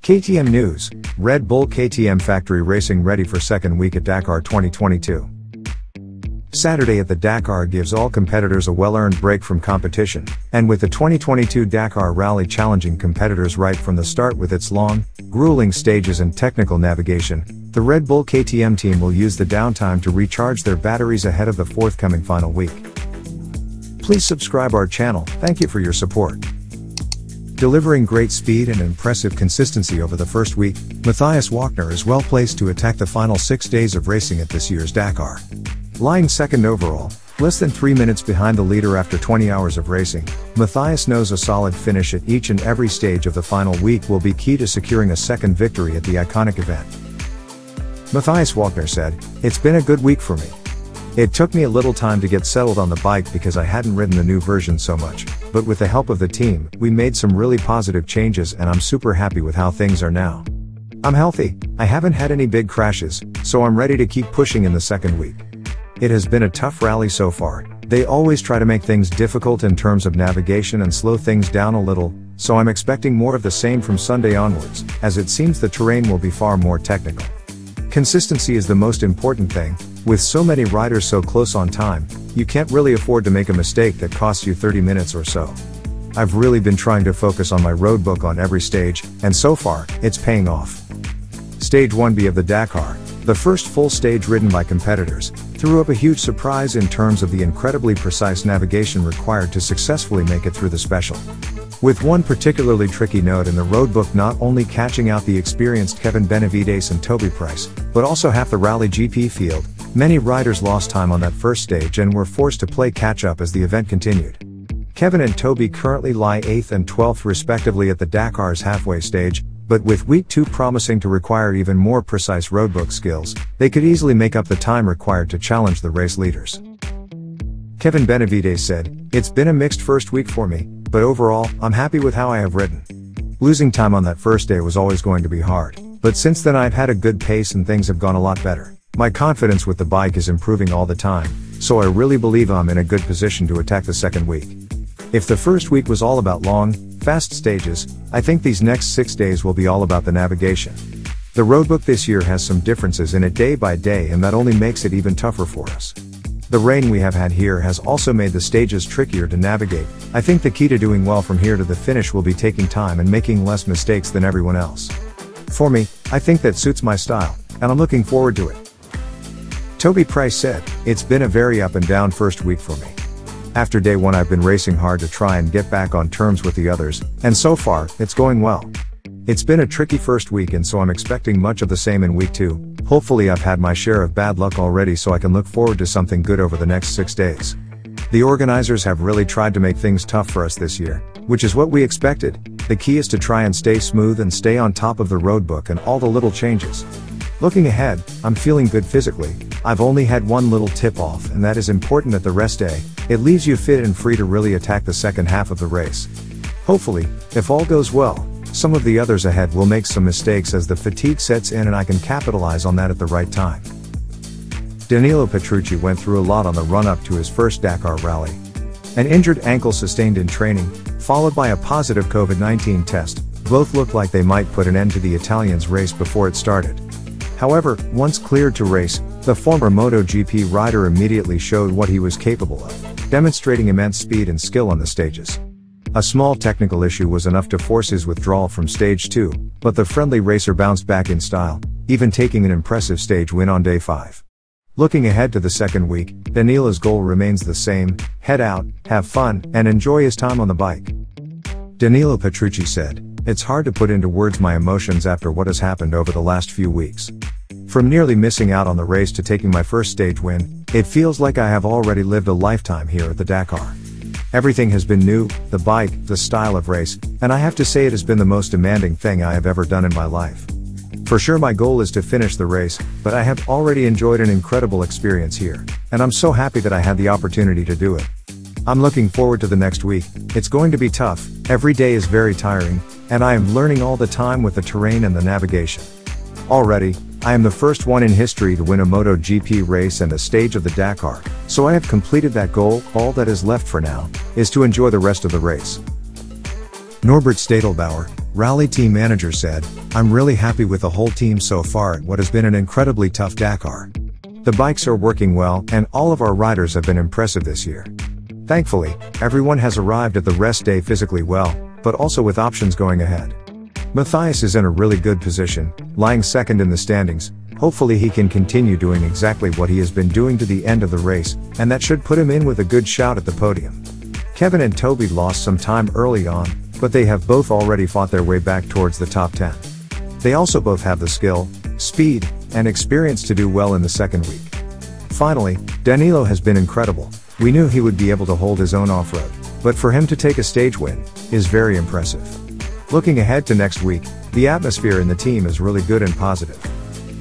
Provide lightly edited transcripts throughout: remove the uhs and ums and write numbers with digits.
KTM News, Red Bull KTM Factory Racing ready for second week at Dakar 2022. Saturday at the Dakar gives all competitors a well-earned break from competition, and with the 2022 Dakar Rally challenging competitors right from the start with its long, grueling stages and technical navigation, the Red Bull KTM team will use the downtime to recharge their batteries ahead of the forthcoming final week. Please subscribe our channel, thank you for your support. Delivering great speed and impressive consistency over the first week, Matthias Walkner is well placed to attack the final 6 days of racing at this year's Dakar. Lying second overall, less than 3 minutes behind the leader after 20 hours of racing, Matthias knows a solid finish at each and every stage of the final week will be key to securing a second victory at the iconic event. Matthias Walkner said, "It's been a good week for me. It took me a little time to get settled on the bike because I hadn't ridden the new version so much, but with the help of the team, we made some really positive changes and I'm super happy with how things are now. I'm healthy, I haven't had any big crashes, so I'm ready to keep pushing in the second week. It has been a tough rally so far. They always try to make things difficult in terms of navigation and slow things down a little, so I'm expecting more of the same from Sunday onwards, as it seems the terrain will be far more technical. Consistency is the most important thing. With so many riders so close on time, you can't really afford to make a mistake that costs you 30 minutes or so. I've really been trying to focus on my roadbook on every stage, and so far, it's paying off." Stage 1B of the Dakar, the first full stage ridden by competitors, threw up a huge surprise in terms of the incredibly precise navigation required to successfully make it through the special. With one particularly tricky note in the roadbook not only catching out the experienced Kevin Benavides and Toby Price, but also half the Rally GP field, many riders lost time on that first stage and were forced to play catch-up as the event continued. Kevin and Toby currently lie 8th and 12th respectively at the Dakar's halfway stage, but with week 2 promising to require even more precise roadbook skills, they could easily make up the time required to challenge the race leaders. Kevin Benavides said, "It's been a mixed first week for me, but overall, I'm happy with how I have ridden. Losing time on that first day was always going to be hard, but since then I've had a good pace and things have gone a lot better. My confidence with the bike is improving all the time, so I really believe I'm in a good position to attack the second week. If the first week was all about long, fast stages, I think these next 6 days will be all about the navigation. The roadbook this year has some differences in it day by day and that only makes it even tougher for us. The rain we have had here has also made the stages trickier to navigate. I think the key to doing well from here to the finish will be taking time and making less mistakes than everyone else. For me, I think that suits my style, and I'm looking forward to it." Toby Price said, "It's been a very up and down first week for me. After day 1 I've been racing hard to try and get back on terms with the others, and so far, it's going well. It's been a tricky first week and so I'm expecting much of the same in week 2. Hopefully I've had my share of bad luck already so I can look forward to something good over the next 6 days. The organizers have really tried to make things tough for us this year, which is what we expected. The key is to try and stay smooth and stay on top of the roadbook and all the little changes. Looking ahead, I'm feeling good physically. I've only had one little tip off and that is important at the rest day. It leaves you fit and free to really attack the second half of the race. Hopefully, if all goes well, some of the others ahead will make some mistakes as the fatigue sets in and I can capitalize on that at the right time." Danilo Petrucci went through a lot on the run-up to his first Dakar rally. An injured ankle sustained in training, followed by a positive COVID-19 test, both looked like they might put an end to the Italian's race before it started. However, once cleared to race, the former Moto GP rider immediately showed what he was capable of, demonstrating immense speed and skill on the stages. A small technical issue was enough to force his withdrawal from stage 2, but the friendly racer bounced back in style, even taking an impressive stage win on day 5. Looking ahead to the second week, Danilo's goal remains the same: head out, have fun, and enjoy his time on the bike. Danilo Petrucci said, "It's hard to put into words my emotions after what has happened over the last few weeks. From nearly missing out on the race to taking my first stage win, it feels like I have already lived a lifetime here at the Dakar. Everything has been new, the bike, the style of race, and I have to say it has been the most demanding thing I have ever done in my life. For sure my goal is to finish the race, but I have already enjoyed an incredible experience here, and I'm so happy that I had the opportunity to do it. I'm looking forward to the next week. It's going to be tough, every day is very tiring, and I am learning all the time with the terrain and the navigation. Already, I am the first one in history to win a Moto GP race and a stage of the Dakar, so I have completed that goal. All that is left for now is to enjoy the rest of the race." Norbert Stadelbauer, rally team manager, said, "I'm really happy with the whole team so far at what has been an incredibly tough Dakar. The bikes are working well and all of our riders have been impressive this year. Thankfully, everyone has arrived at the rest day physically well, but also with options going ahead. Matthias is in a really good position, lying second in the standings. Hopefully he can continue doing exactly what he has been doing to the end of the race, and that should put him in with a good shout at the podium." Kevin and Toby lost some time early on, but they have both already fought their way back towards the top 10. They also both have the skill, speed, and experience to do well in the second week. Finally, Danilo has been incredible. We knew he would be able to hold his own off-road, but for him to take a stage win is very impressive. Looking ahead to next week, the atmosphere in the team is really good and positive.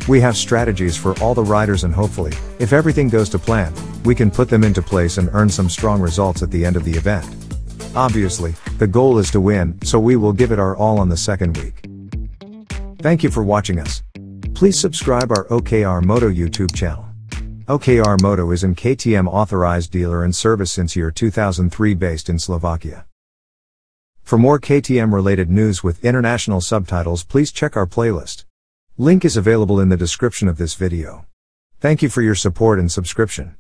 We have strategies for all the riders, and hopefully, if everything goes to plan, we can put them into place and earn some strong results at the end of the event. Obviously, the goal is to win, so we will give it our all on the second week. Thank you for watching us. Please subscribe our OKR Moto YouTube channel. OKR Moto is an KTM authorized dealer and service since year 2003 based in Slovakia. For more KTM related news with international subtitles, please check our playlist. Link is available in the description of this video. Thank you for your support and subscription.